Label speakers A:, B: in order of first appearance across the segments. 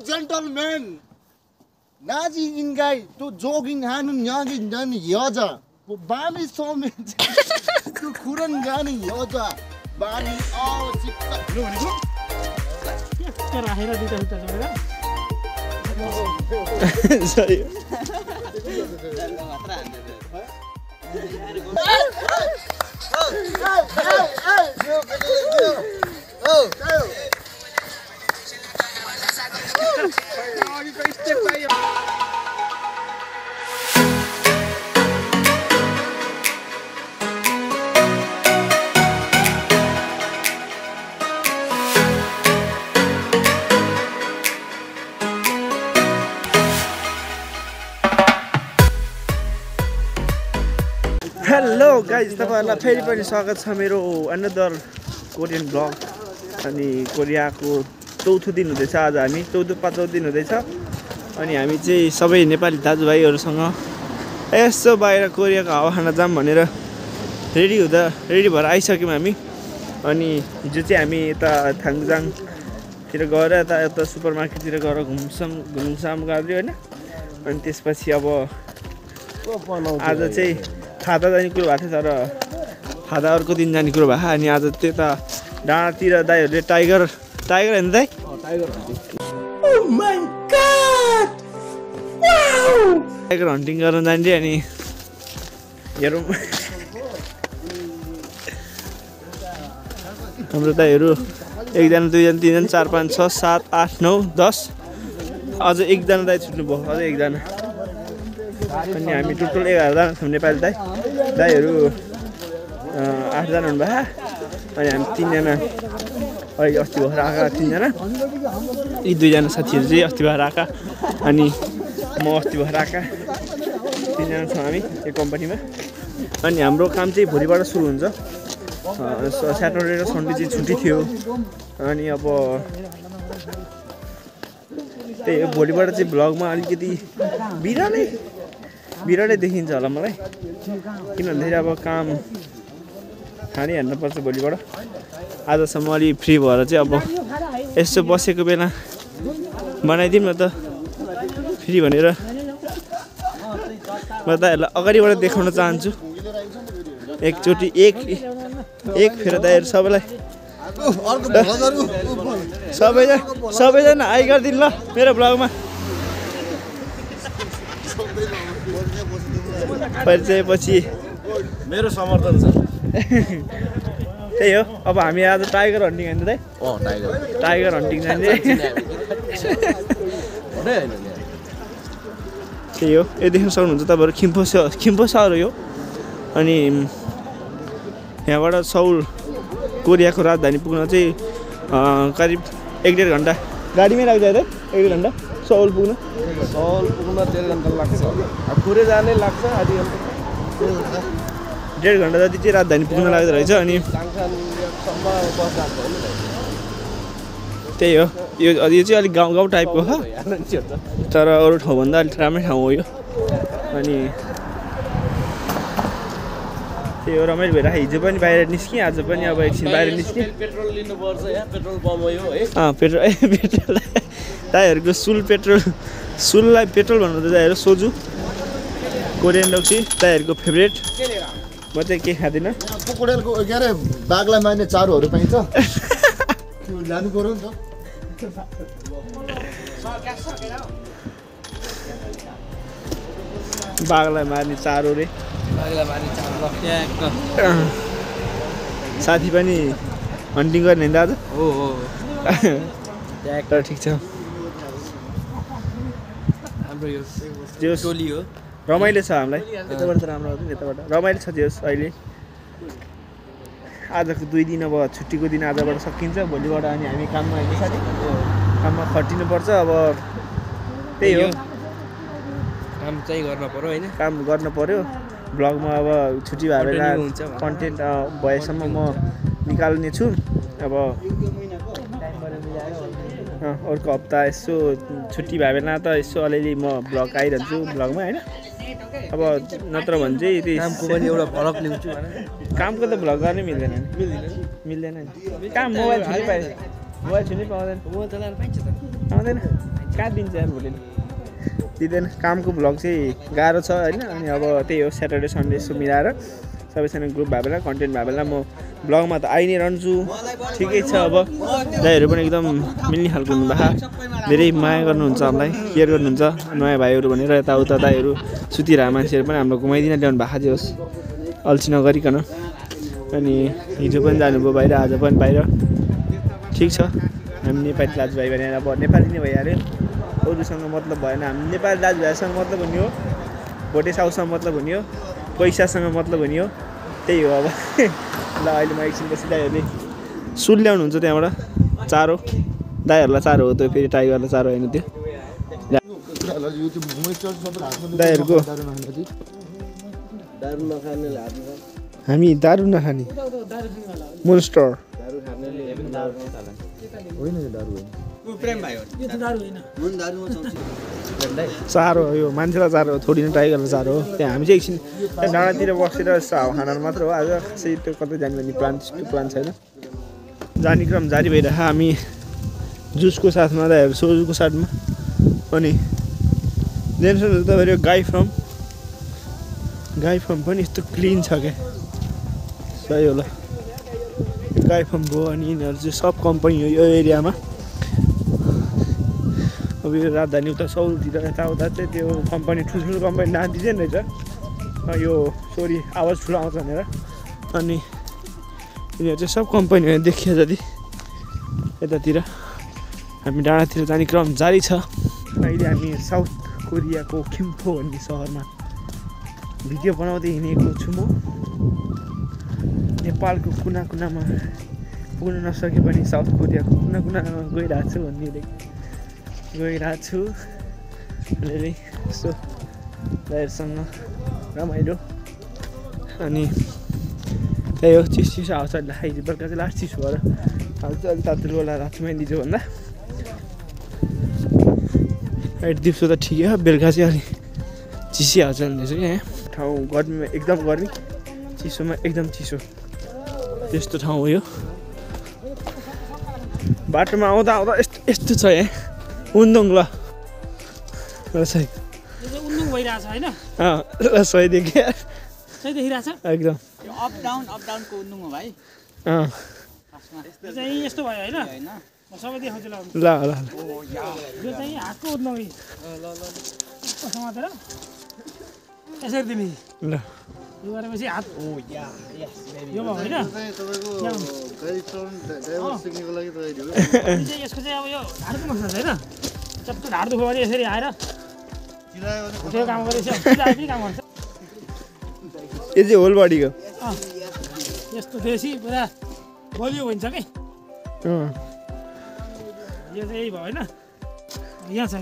A: gentlemen, 나지 인가이 또 조깅하는 여자, 뭐 많이 쏘면 그 그런 가는 여자 많이 진짜 이러고
B: राखेर दुईटा जुत्ता जोडेर
C: सही हेलो गाइज तपाईहरुलाई फेरि पनि स्वागत छ मेरो अनदर कोरियन ब्लग अनि कोरियाको चौथो दिन हुँदैछ आज हामी पाँचौं दिन हुँदैछ अनि हामी चाहिँ सबै नेपाली दाजुभाइहरुसँग यसो बाहिर कोरियाको हावा खान जाम भनेर रेडी भएर आइसक्यौं हामी अनि हिजो चाहिँ हामी यता थाङजाङतिर गएर यता सुपरमार्केटतिर गएर घुमसाम गर्दै हैन अनि त्यसपछि अब आज चाहिँ खादा जाने कुरो भएको थियो तर खादा अर्को दिन जाने कुरो भयो अनि आज त्यता डाँडातिर दाइहरूले टाइगर हैन दाइ oh my God wow tiger hunting गर्न जाने अनि हेरौँ हाम्रो दाइहरू एकजना दुईजना तीनजना 4 5 6 7 8 9 10 अझ एकजना दाइ छुट्नु भयो अझ एकजना अनि हामी टोटल 11 जना छौं नेपाली दाइहरू 8 जना हुनुभयो अनि हामी 3 जना अहिले अस्ति भएर आएका 3 जना यी 2 जना साथीहरू चाहिँ अस्ति भएर आएका अनि म अस्ति भएर आएका 3 जना छौं हामी यो कम्पनीमा अनि हाम्रो काम चाहिँ भोलिबाट सुरु हुन्छ स्याटरडे र सन्डे चाहिँ छुट्टी थियो अनि अब त्यही हो भोलिबाट चाहिँ भ्लगमा अलिकति बिरालै देखिन्छ होला मलाई किनभने अब काम खाने हेर्नुपर्छ भोलिबाट आजसम्म अलि फ्री भएर चाहिँ अब यसो बसेको बेला बनाइदिउँ न त फ्री भनेर म दाइहरूलाई अगाडिबाट देखाउन चाहन्छु एकचोटि एक फेर दाइहरू सबैजना आइ गरिदिनु ल मेरो ब्लगमा परिचयपछि
A: मेरो समर्थन छ
C: त्यही हो अब हामी आज टाइगर हन्टिङ जाने दाइ टाइगर हन्टिङ जाने त्यही हो यो देख्न सक्नुहुन्छ तपाईँहरू खिम्फो सहर हो अनि यहाँबाट सौल कोरियाको राजधानी पुग्न चाहिँ करिब 1.5 घन्टा गाडीमै लाग्छ है 1.5 घन्टा सौल पुग्न
A: 1.5 घन्टा लाग्छ पुरै जाने लाग्छ आधी घन्टा
C: 1.5 घन्टा जति चाहिँ राजधानी पुग्न लाग्दो रहेछ अनि त्यही हो यो चाहिँ अलिक गाउँ टाइपको हो तर अरू ठाउँभन्दा अलिक राम्रै ठाउँ हो यो अनि त्यही हो रमाइलो भएर हिजो पनि बाहिर निस्केँ आज पनि अब एकछिन बाहिर निस्केँ
A: पेट्रोल लिनुपर्छ यहाँ पेट्रोल पम्प हो है
C: पेट्रोल दाइहरूको सुललाई पेट्रोल भन्नु त दाइहरू सोजु कोरियन रक्सी दाइहरूको फेभरेट म चाहिँ के खाँदिनँ
A: कुकुरेलको के अरे बाघलाई मार्ने चारोहरू पाइन्छ त्यो लानु पर्यो नि त
C: बाघलाई मार्ने चारो रे साथी पनि हन्टिङ गर्ने नि दाजु
B: हो
C: तर ठिक छ
B: हाम्रो यो
C: टोली हो रमाइलो छ हामीलाई यताबाट त राम्रो आउँदैन यताबाट रमाइलो छ त्यो अहिले आजको 2 दिन अब छुट्टीको दिन आजबाट सकिन्छ भोलिबाट अनि हामी काममा आइन्छ साथी काममा खटिनुपर्छ अब त्यही हो
B: काम चाहिँ गर्न पर्यो हैन
C: काम गर्न पर्यो ब्लगमा अब छुट्टी भए बेला कन्टेन्ट भएसम्म म निकाल्ने छु अब अर्को हप्ता यसो छुट्टी भए बेला त यसो अलिअलि म ब्लग आइरहन्छु ब्लगमा हैन अब नत्र भने चाहिँ
B: कामको पनि एउटा फरक ल्याउँछु
C: कामको त भ्लग गर्नै मिल्दैन नि काम मोबाइल छुनै पाउँदैन
B: मोबाइल चलाउन पाइन्छ त
C: पाउँदैन कहाँ दिन्छ यार भोलि दिँदैन कामको भ्लग चाहिँ गाह्रो छ होइन अनि अब त्यही हो स्याटरडे सन्डे यसो मिलाएर सबैजना ग्रुप भए बेला कन्टेन्ट भए बेला म ब्लगमा त आइ नै रहन्छु ठिकै छ अब दाइहरू पनि एकदम मिल्ने खालको हुनुभएको धेरै माया गर्नुहुन्छ हामीलाई केयर गर्नुहुन्छ नयाँ भाइहरू भनेर यताउता दाइहरू सुतिरहेको मान्छेहरू पनि हाम्रो घुमाइदिन ल्याउनु भएको जे होस् अल्छी नगरिकन अनि हिजो पनि जानुभयो बाहिर आज पनि बाहिर ठिक छ हामी नेपाली दाजुभाइ भनेर अब नेपाली नै भइहाल्यो अरूसँग मतलब भएन हामी नेपाली दाजुभाइसँग मतलब हुने हो भोटे साउसँग मतलब हुने हो पैसासँग मतलब हुने हो त्यही हो अब ल अहिले म एकछिनपछि दाइहरूले सुल ल्याउनुहुन्छ त्यहाँबाट चारो दाइहरूलाई चारो हो त्यो फेरि टाइगरलाई चारो होइन त्यो दाइहरूको हामी दारु नखाने मोन्स्टर चारो हो यो मान्छेलाई चारो हो थोरै नै टाइगरलाई चारो हो त्यहाँ हामी चाहिँ एकछिन डाँडातिर बसेर हावा खाना मात्र हो आज खासै त्यो कतै जाने भन्ने प्लान छैन जाने क्रम जारी भइरहेको हामी जुसको साथमा दाइहरू सोजुको साथमा अनि जेन्सनहरू तपाईँहरू गाई फार्म पनि यस्तो क्लिन छ क्या सही होला गाई फार्म भयो अनि यिनीहरू चाहिँ सब कम्पनी हो यो एरियामा अब यो राजधानी उता सौलतिर यताउता चाहिँ त्यो कम्पनी ठुल्ठुलो कम्पनी नादिँदैन रहेछ यो सरी आवाज ठुलो आउँछ भनेर अनि यिनीहरू चाहिँ सब कम्पनीहरू देखियो जति यतातिर हामी डाँडातिर जाने क्रम जारी छ अहिले हामी साउथ कोरियाको थिम्पू भन्ने सहरमा भिडियो बनाउँदै हिँडेको छु म नेपालको कुना कुनामा पुग्न नसके पनि साउथ कोरियाको कुना कुनामा गइरहेको छु भन्ने गइरहेको छु अलिअलि यसो दाइहरूसँग रमाइलो अनि त्यही हो चिसो आउँछ आइज बेलुका चाहिँ लास्ट चिसो भएर हाल्छ अलिक तातुलो होला रातमै दिन्छु भन्दा अहिले दिउँसो त ठिकै हो बेलुका चाहिँ अलिक चिसो आउँछ भन्दैछ क्या यहाँ ठाउँ गर्मीमा एकदम गर्मी चिसोमा एकदम चिसो त्यस्तो ठाउँ हो यो बाटोमा आउँदा यस्तो छ यहाँ उन्दुङ ल सही
D: उन्दुङ भइरहेछ हैन
C: सही देखियो
D: सही देखिरहेछ
C: एकदम
D: अप डाउनको उन्दुङ हो भाइ यो चाहिँ यस्तो भयो हैन म सबै देखाउँछु ल
C: ल
D: यो चाहिँ हातको उन्दुङ समातेर यसरी दिने
C: ल
D: यो गरेपछि हात यो भयो होइन यसको चाहिँ अब यो ढाडको मसला छ होइन चट्टो ढाड दुख्यो भने यसरी आएर उठेको काम गरेपछि पनि काम गर्छ
C: यो चाहिँ होल बडीको
D: यस्तो देशी पुरा बलियो भन्छ कि यो चाहिँ यही भयो होइन यहाँ छ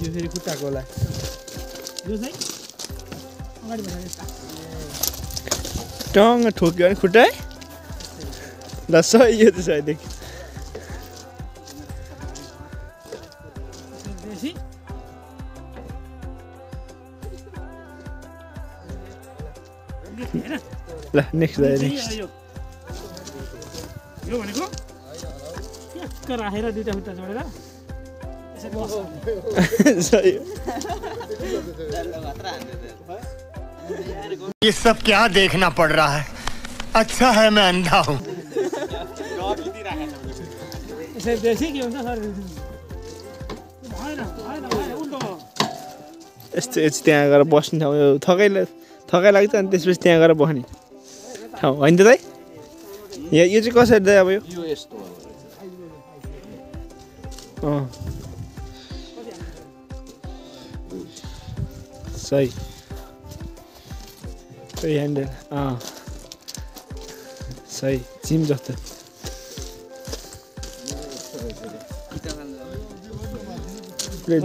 C: यो फेरि खुट्टाको होला
D: यो चाहिँ अगाडि बढाएर
C: टङ्ग ठोक्यो भने खुट्टा ल सही यो चाहिँ सहीदेखि
D: देशी
C: ल नेक्स्ट
D: यो भनेको ट्याक्क राखेर दुईवटा खुट्टा जोडेर
C: सही
E: ये सब क्या देखना पड़ रहा है अच्छा है मैं अंधा हूँ
D: यसरी देशी के हुन्छ सर भएन उल्टो
C: यस्तो त्यहाँ गएर बस्ने ठाउँ यो थकाइ लाग्छ अनि त्यसपछि त्यहाँ गएर बस्ने ठाउँ होइन त दाइ यो चाहिँ कसरी दाइ अब यो
B: यस्तो
C: सही ह्यान्डल सही जिम जस्तो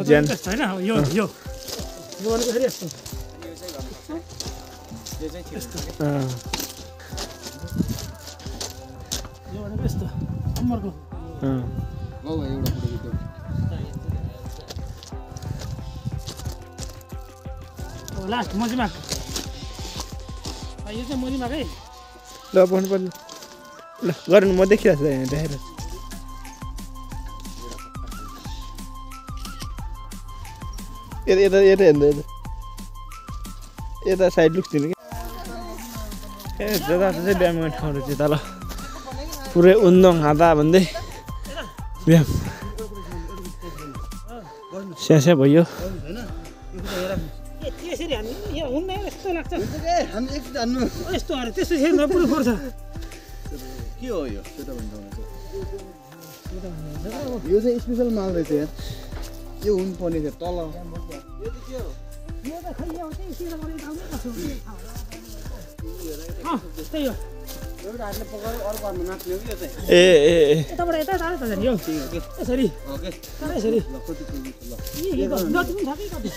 C: ज्यान
D: होइन यो यो भनेको फेरि यस्तो यो भनेको यस्तो कम्मरको लास्ट मजिमाग यो चाहिँ मजिमाग है
C: ल भन्नुपर्छ ल गर्नु म देखिरहेको छु यहाँ देखेर यता यता हेर्नु यता साइड लुक्स दिनु क्या जता चाहिँ व्यायाम गर्ने ठाउँ रहेछ तल पुरै उन्दङ हाता भन्दै व्यायाम स्यास्या भयो
D: यसरी हान्नु यो हुँदैन यस्तो लाग्छ यस्तो हाल्नु त्यसपछि नपुरो पर्छ
A: के हो यो यो चाहिँ स्पेसल माल रहेछ यार यो हुनु पर्ने थियो तल
D: यो त खै यो चाहिँ सिधा गरेर आउने कसो त्यही हो एउटा हातले पकाएर अर्को हातमा नाच्ने हो कि यो चाहिँ यताबाट यता टाढो छ नि यो यसरी यसरी जति पनि थाकै कति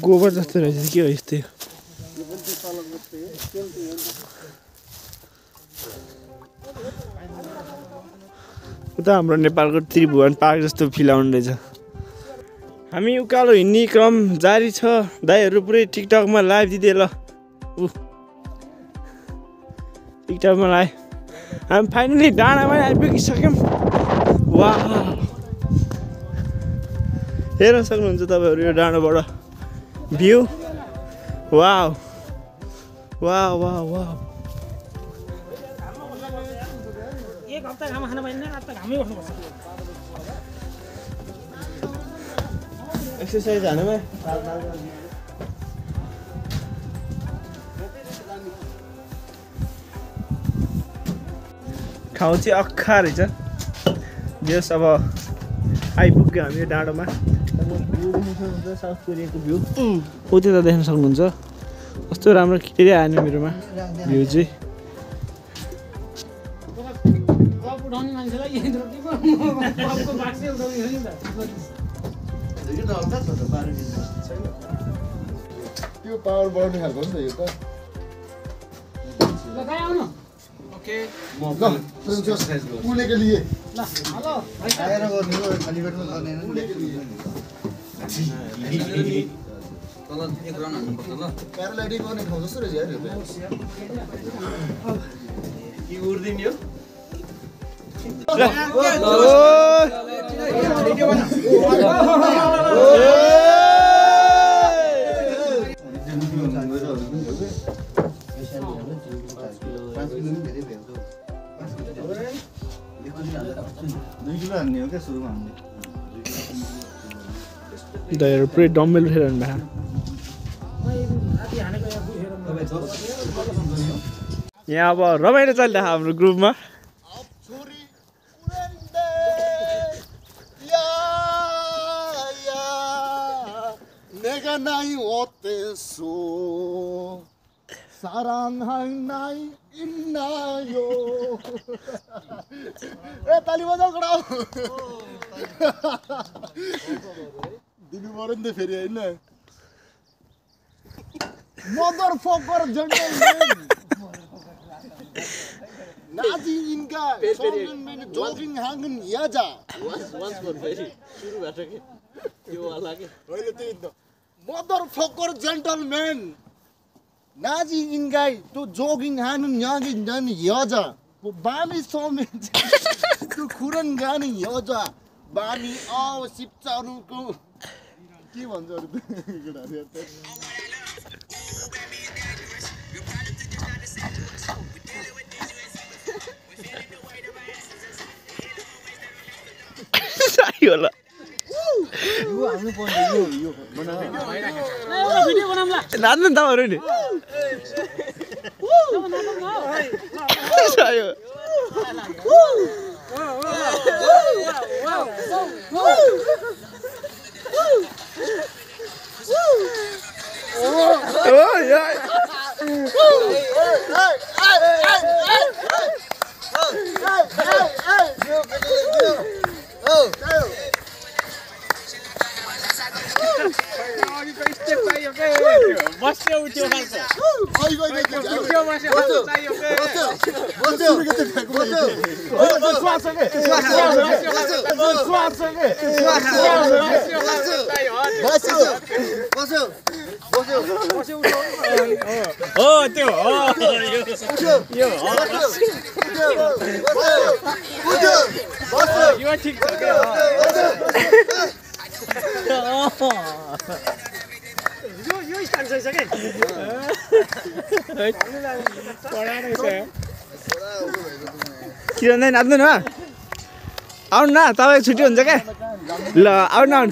C: गोबर जस्तो रहेछ के हो यस्तै उता हाम्रो नेपालको त्रिभुवन पार्क जस्तो फिल आउने रहेछ हामी उकालो हिँड्ने क्रम जारी छ दाइहरू पुरै टिकटकमा लाइभ दिँदै ल टिकटकमा लाइभ हामी फाइनली डाँडामा आइपुगिसक्यौँ वाह हेर्न सक्नुहुन्छ तपाईँहरू यो डाँडाबाट भ्यू वाह वाह वाह वाह
D: एक हप्ता घाम खान पाइन्न अब त घामै बस्नुपर्छ
C: एक्सर्साइज हानेमा ठाउँ चाहिँ अख्खा रहेछ जस अब आइपुग्यो हामी यो डाँडोमा साउथ कोरियाको भ्यू उतै त देख्न सक्नुहुन्छ कस्तो राम्रो क्लियर आएन मेरोमा भ्यू चाहिँ
D: उठाउने मान्छेलाई
A: त्यो पावर बढ्ने खालको हो नि त यो त कुले के लिए आएर गर्ने हो खाली पेटमा गर्ने प्यारालाइटिक गर्ने ठाउँ जस्तो रहेछ यार यो
C: उड्दिने हो दाइहरू पुरै डम्बेल उठिरहनु भएको यहाँ अब रमाइलो चलिरहेको हाम्रो ग्रुपमा
A: 나이 어때서 사랑할 나이 있나요? 에 ताली बजाऊ कडा दिनु पर्यो नि त फेरि हैन मदर फकर जन्टलमैन नाजी इनका मैंने जॉगिंग हांगन याजा once for फेरि सुरु भएछ के यो वाला के अहिले त्यही त Motherfucker gentlemen, Nazi in guy to jogging hand and yagi done yaja. Bami saw me to Kuran Gani yaja. Bami all sips out of go. Keep on the good idea.
D: Video बनाउँला
C: नाच्नु नि तपाईँहरू नि बस्यो उठ्यो खालको हो त्यो यो ठिक छ के
D: यो स्थान छ के
C: किरण दाइ नाच्नु न आउनु न तपाईँ छुट्टी हुन्छ क्या ल आउनु आउनु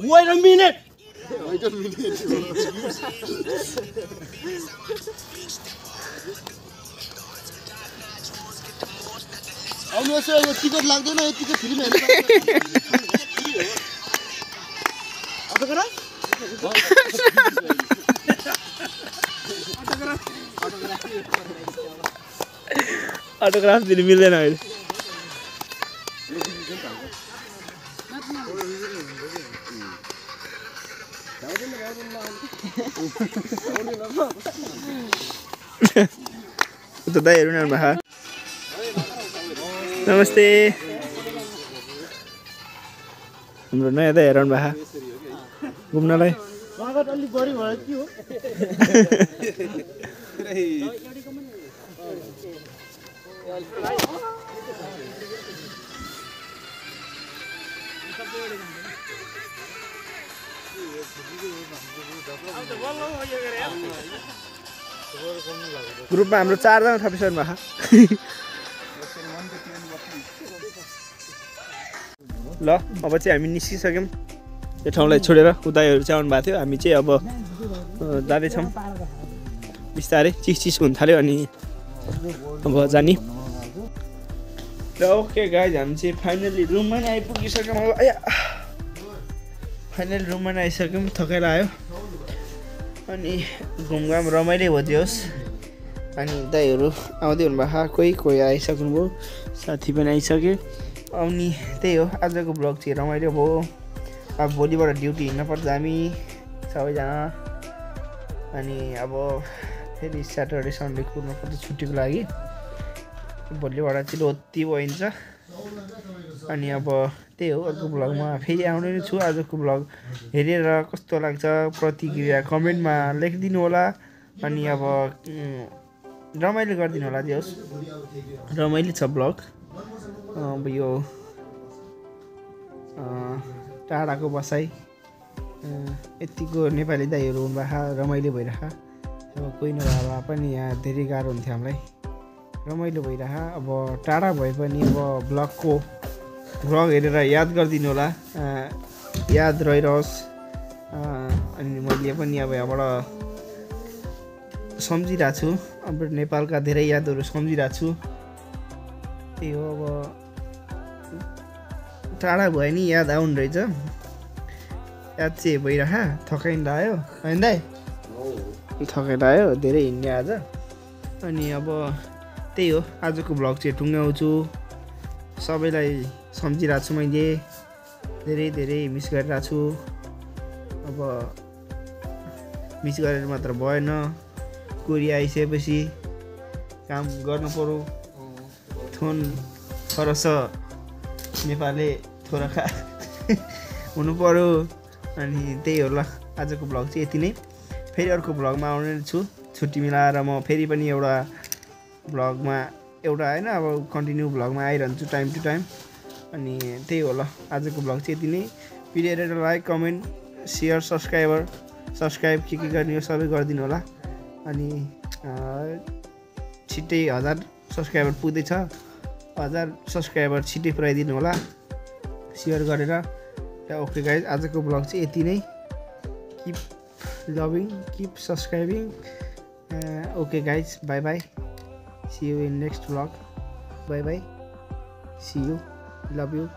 B: Wait a minute.
A: आउनुहोस् यो टिकट लाग्दैन यो टिकट फ्रीमा हेर्नु
C: अटोग्राफ दिनु मिल्दैन अहिले उता दाइहरू नि आउनुभएको नमस्ते हाम्रो नयाँ दाइ हेराउनु भएको घुम्नलाई
D: स्वागत अलिक बढी भयो के हो
C: ग्रुपमा हाम्रो 4 जना थपिसक्नु भएको ल अब चाहिँ हामी निस्किसक्यौँ यो ठाउँलाई छोडेर उताहरू चाहिँ आउनु भएको थियो हामी चाहिँ अब जाँदैछौँ बिस्तारै चिस हुन थाल्यो अनि अब जाने र ओके गाइज हामी चाहिँ फाइनली रुममा नै आइपुगिसक्यौँ अब फाइनली रुममा नै आइसक्यौँ थकाइ लाग्यो अनि घुमघाम रमाइलो भइदियोस् अनि दाइहरू आउँदै हुनुभएको कोही कोही आइसक्नुभयो साथी पनि आइसक्यो अनि त्यही हो आजको ब्लग चाहिँ रमाइलो भयो अब भोलिबाट ड्युटी हिँड्नुपर्छ हामी सबैजना अनि अब फेरि स्याटरडे सन्डे कुर्नुपर्छ छुट्टीको लागि भोलिबाट चाहिँ लोत्ती भइन्छ अनि अब त्यही हो अर्को ब्लगमा फेरि आउने नै छु आजको ब्लग हेरेर कस्तो लाग्छ प्रतिक्रिया कमेन्टमा लेखिदिनु होला अनि अब रमाइलो गरिदिनु होला जे होस् रमाइलो छ ब्लग अब यो टाढाको बसाइ यतिको नेपाली दाइहरू हुनुभएको रमाइलो भइरहेको अब कोही नभए पनि यहाँ धेरै गाह्रो हुन्थ्यो हामीलाई रमाइलो भइरहेको अब टाढा भए पनि अब ब्लग हेरेर याद गरिदिनु होला याद रहिरहोस् अनि मैले पनि अब यहाँबाट सम्झिरहेको छु अब नेपालका धेरै यादहरू सम्झिरहेको छु त्यही हो अब टाढा भयो नि याद आउनु रहेछ याद चाहिँ भइरहेको थकाइ लाग्यो होइन दाइ थकाइ लाग्यो धेरै हिँड्ने आज अनि अब त्यही हो आजको ब्लग चाहिँ टुङ्ग्याउँछु सबैलाई सम्झिरहेको छु मैले धेरै धेरै मिस गरिरहेको छु अब मिस गरेर मात्र भएन कोरिया आइसकेपछि काम गर्नु पर्यो थोन फरस नेपाली थोरा खा हुनु पर्यो अनि त्यही हो ल आजको ब्लग चाहिँ यति नै फेरि अर्को ब्लगमा आउने छु छुट्टी मिलाएर म फेरि पनि एउटा ब्लगमा एउटा होइन अब कन्टिन्यू ब्लगमा आइरहन्छु टाइम टु टाइम अनि त्यही हो ल आजको ब्लग चाहिँ यति नै भिडियो हेरेर लाइक कमेन्ट सेयर सब्सक्राइब के गर्ने हो सबै गरिदिनु होला अनि छिट्टै 1000 सब्सक्राइबर पुग्दैछ 1000 सब्सक्राइबर छिट्टै पुऱ्याइदिनु होला सेयर गरेर ओके गाइज आजको ब्लग चाहिँ यति नै keep loving keep subscribing okay guys bye bye see you in next blog bye bye
D: see you, love you,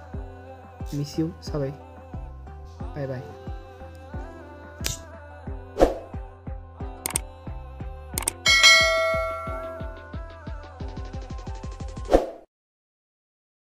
D: miss you सबै, बाई बाई।